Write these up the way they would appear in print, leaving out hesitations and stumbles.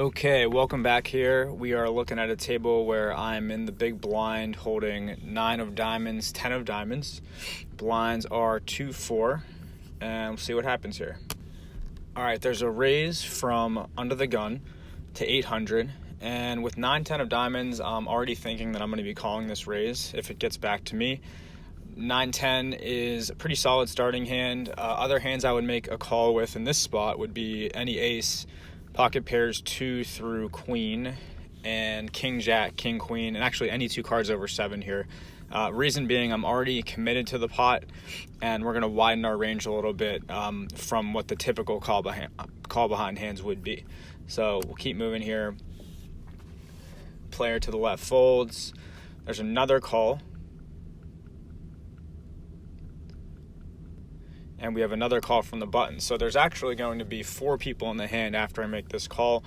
Okay, welcome back here. We are looking at a table where I'm in the big blind holding 9 of diamonds, 10 of diamonds. Blinds are 2-4, and we'll see what happens here. All right, there's a raise from under the gun to 800, and with 9-10 of diamonds, I'm already thinking that I'm going to be calling this raise if it gets back to me. 9-10 is a pretty solid starting hand. Other hands I would make a call with in this spot would be any ace, pocket pairs 2 through queen, and king jack, king queen, and actually any 2 cards over 7 here. Reason being, I'm already committed to the pot, and we're going to widen our range a little bit from what the typical call behind hands would be. So we'll keep moving here. Player to the left folds. There's another call. And we have another call from the button. So there's actually going to be 4 people in the hand after I make this call.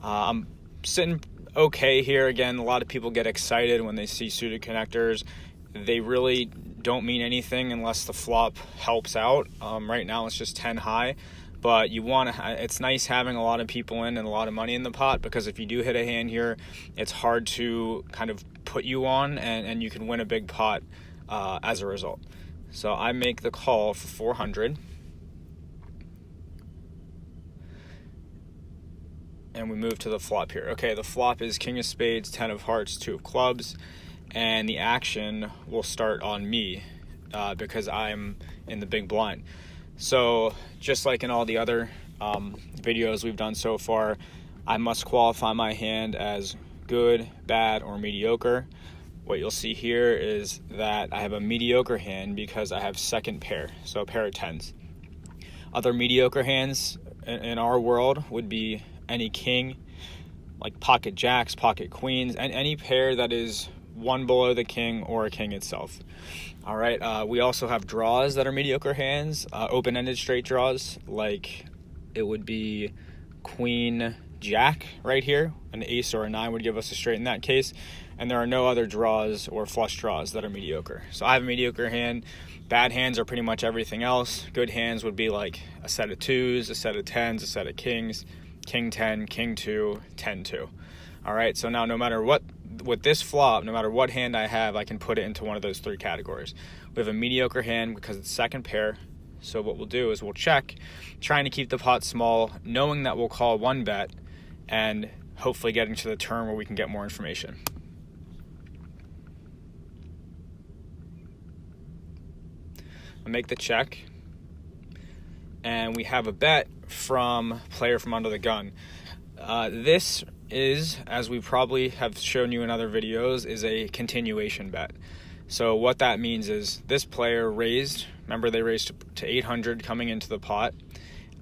I'm sitting okay here. Again, a lot of people get excited when they see suited connectors. They really don't mean anything unless the flop helps out. Right now it's just 10 high, but it's nice having a lot of people in and a lot of money in the pot, because if you do hit a hand here, it's hard to kind of put you on, and you can win a big pot as a result. So I make the call for 400. And we move to the flop here. Okay, the flop is king of spades, 10 of hearts, 2 of clubs. And the action will start on me because I'm in the big blind. So just like in all the other videos we've done so far, I must qualify my hand as good, bad, or mediocre. What you'll see here is that I have a mediocre hand because I have second pair, so a pair of 10s. Other mediocre hands in our world would be any king, like pocket jacks, pocket queens, and any pair that is one below the king or a king itself. All right, we also have draws that are mediocre hands, open-ended straight draws, like it would be queen jack right here. An ace or a 9 would give us a straight in that case. And there are no other draws or flush draws that are mediocre. So I have a mediocre hand. Bad hands are pretty much everything else. Good hands would be like a set of 2s, a set of 10s, a set of kings, king 10, king 2, 10 2. All right, so now no matter what, with this flop, no matter what hand I have, I can put it into one of those 3 categories. We have a mediocre hand because it's second pair. So what we'll do is we'll check, trying to keep the pot small, knowing that we'll call 1 bet, and hopefully getting to the turn where we can get more information. I make the check, and we have a bet from player from under the gun. This is, as we probably have shown you in other videos, is a continuation bet. So what that means is this player raised, remember they raised to 800 coming into the pot,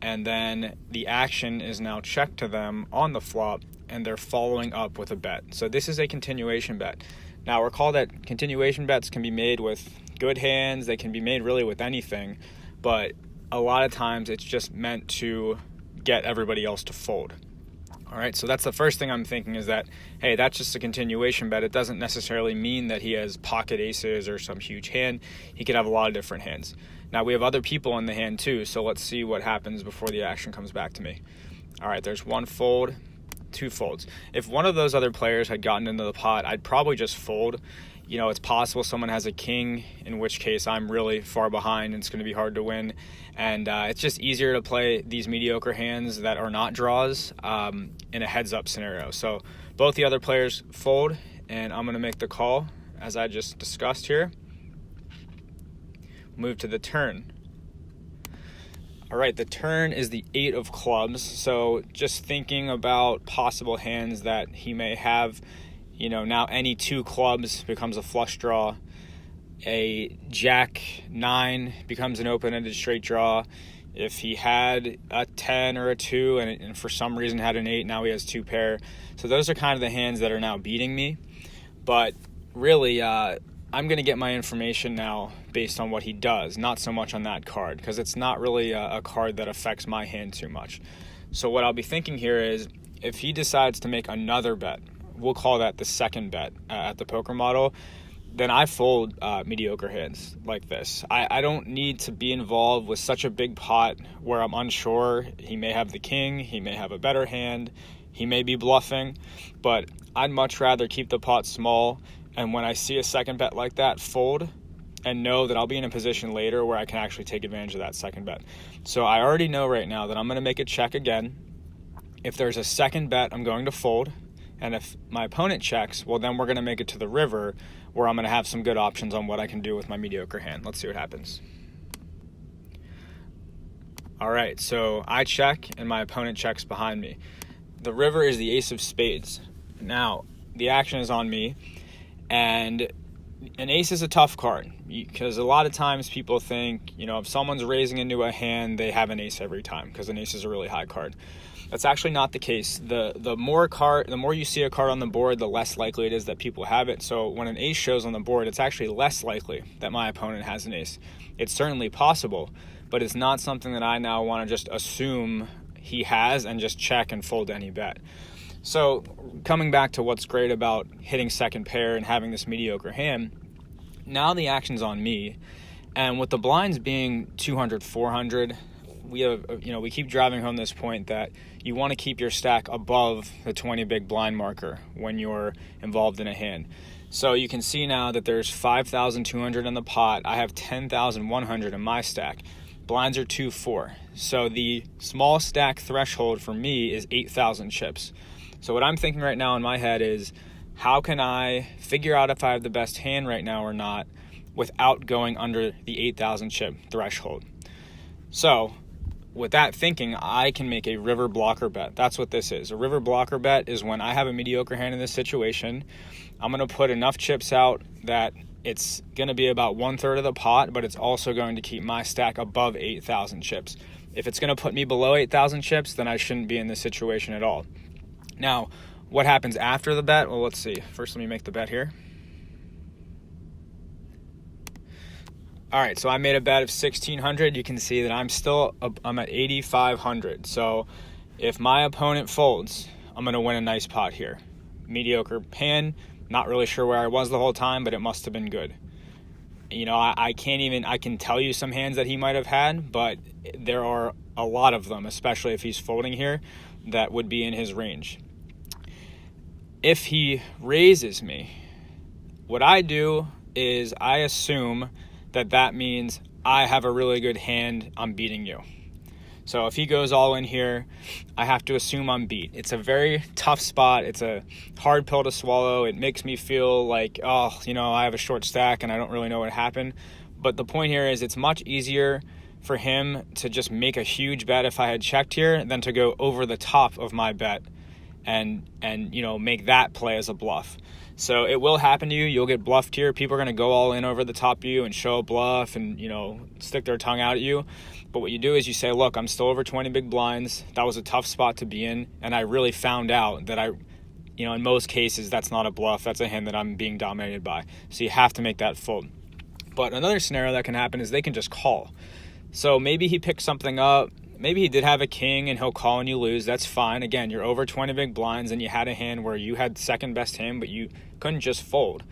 and then the action is now checked to them on the flop, and they're following up with a bet. So this is a continuation bet. Now recall that continuation bets can be made with good hands, they can be made really with anything, but a lot of times it's just meant to get everybody else to fold. All right, so that's the first thing I'm thinking, is that, hey, that's just a continuation bet. It doesn't necessarily mean that he has pocket aces or some huge hand. He could have a lot of different hands. Now we have other people in the hand too, so let's see what happens before the action comes back to me. All right, there's 1 fold, 2 folds. If one of those other players had gotten into the pot, I'd probably just fold. You know, it's possible someone has a king, in which case I'm really far behind and it's going to be hard to win. And it's just easier to play these mediocre hands that are not draws in a heads-up scenario. So both the other players fold, and I'm going to make the call as I just discussed here. Move to the turn. All right, the turn is the 8 of clubs. So just thinking about possible hands that he may have, you know, now any 2 clubs becomes a flush draw. A jack 9 becomes an open-ended straight draw. If he had a 10 or a 2 and for some reason had an 8, now he has 2 pair. So those are kind of the hands that are now beating me. But really, I'm going to get my information now based on what he does, not so much on that card, because it's not really a card that affects my hand too much. So what I'll be thinking here is, if he decides to make another bet, we'll call that the second bet at the poker model, then I fold mediocre hands like this. I don't need to be involved with such a big pot where I'm unsure. He may have the king, he may have a better hand, He may be bluffing, but I'd much rather keep the pot small, and when I see a second bet like that, fold and know that I'll be in a position later where I can actually take advantage of that second bet. So I already know right now that I'm going to make a check again. If there's a second bet, I'm going to fold. And if my opponent checks, well, then we're going to make it to the river where I'm going to have some good options on what I can do with my mediocre hand. Let's see what happens. All right, so I check and my opponent checks behind me. The river is the ace of spades. Now, the action is on me, and an ace is a tough card because a lot of times people think, if someone's raising into a hand, they have an ace every time because an ace is a really high card. That's actually not the case. The more you see a card on the board, the less likely it is that people have it. So when an ace shows on the board, it's actually less likely that my opponent has an ace. It's certainly possible, but it's not something that I now want to just assume he has and just check and fold any bet. So coming back to what's great about hitting second pair and having this mediocre hand, now the action's on me. And with the blinds being 200, 400, we keep driving home this point that you want to keep your stack above the 20 big blind marker when you're involved in a hand. So you can see now that there's 5,200 in the pot. I have 10,100 in my stack. Blinds are 2-4. So the small stack threshold for me is 8,000 chips. So what I'm thinking right now in my head is, how can I figure out if I have the best hand right now or not without going under the 8,000 chip threshold? So with that thinking, I can make a river blocker bet. That's what this is. A river blocker bet is when I have a mediocre hand in this situation, I'm going to put enough chips out that it's going to be about 1/3 of the pot, but it's also going to keep my stack above 8,000 chips. If it's going to put me below 8,000 chips, then I shouldn't be in this situation at all. Now, what happens after the bet? Well, let's see. First, let me make the bet here. All right, so I made a bet of 1,600. You can see that I'm at 8,500. So if my opponent folds, I'm going to win a nice pot here. Mediocre hand, not really sure where I was the whole time, but it must have been good. I can tell you some hands that he might have had, but there are a lot of them, especially if he's folding here, that would be in his range. If he raises me, what I do is I assume that means I have a really good hand, I'm beating you. So if he goes all in here, I have to assume I'm beat. It's a very tough spot. It's a hard pill to swallow. It makes me feel like, I have a short stack and I don't really know what happened. But the point here is it's much easier for him to just make a huge bet if I had checked here than to go over the top of my bet and make that play as a bluff. So it will happen to you. You'll get bluffed here. People are going to go all in over the top of you and show a bluff and, stick their tongue out at you. But what you do is you say, look, I'm still over 20 big blinds. That was a tough spot to be in. And I really found out that in most cases, that's not a bluff. That's a hand that I'm being dominated by. So you have to make that fold. But another scenario that can happen is they can just call. So maybe he picked something up. Maybe he did have a king and he'll call and you lose. That's fine. Again, you're over 20 big blinds and you had a hand where you had second best hand, but you couldn't just fold.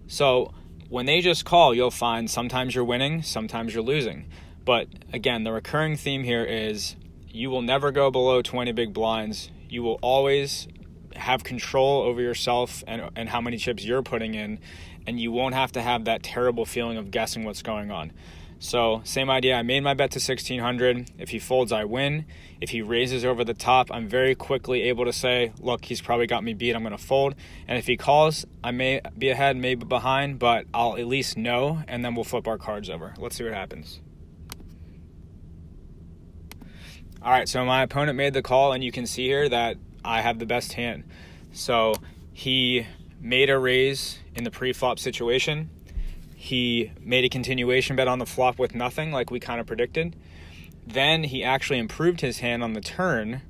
So when they just call, you'll find sometimes you're winning, sometimes you're losing. But again, the recurring theme here is you will never go below 20 big blinds. You will always have control over yourself and how many chips you're putting in, and you won't have to have that terrible feeling of guessing what's going on. So same idea. I made my bet to 1,600. If he folds, I win. If he raises over the top, I'm very quickly able to say, look, he's probably got me beat. I'm going to fold. And if he calls, I may be ahead, maybe behind, but I'll at least know, and then we'll flip our cards over. Let's see what happens. All right, so my opponent made the call, and you can see here that I have the best hand. So he made a raise in the pre-flop situation. He made a continuation bet on the flop with nothing, like we kind of predicted. Then he actually improved his hand on the turn,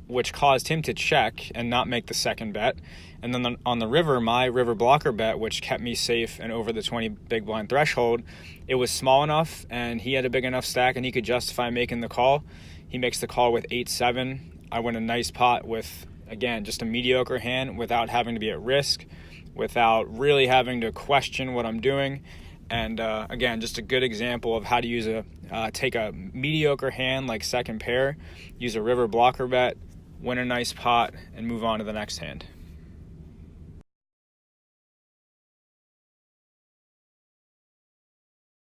which caused him to check and not make the second bet. And then on the river, my river blocker bet, which kept me safe and over the 20 big blind threshold, it was small enough and he had a big enough stack and he could justify making the call. He makes the call with 8-7. I win a nice pot with, again, just a mediocre hand without having to be at risk, without really having to question what I'm doing. And again, just a good example of how to use take a mediocre hand like second pair, use a river blocker bet, win a nice pot, and move on to the next hand.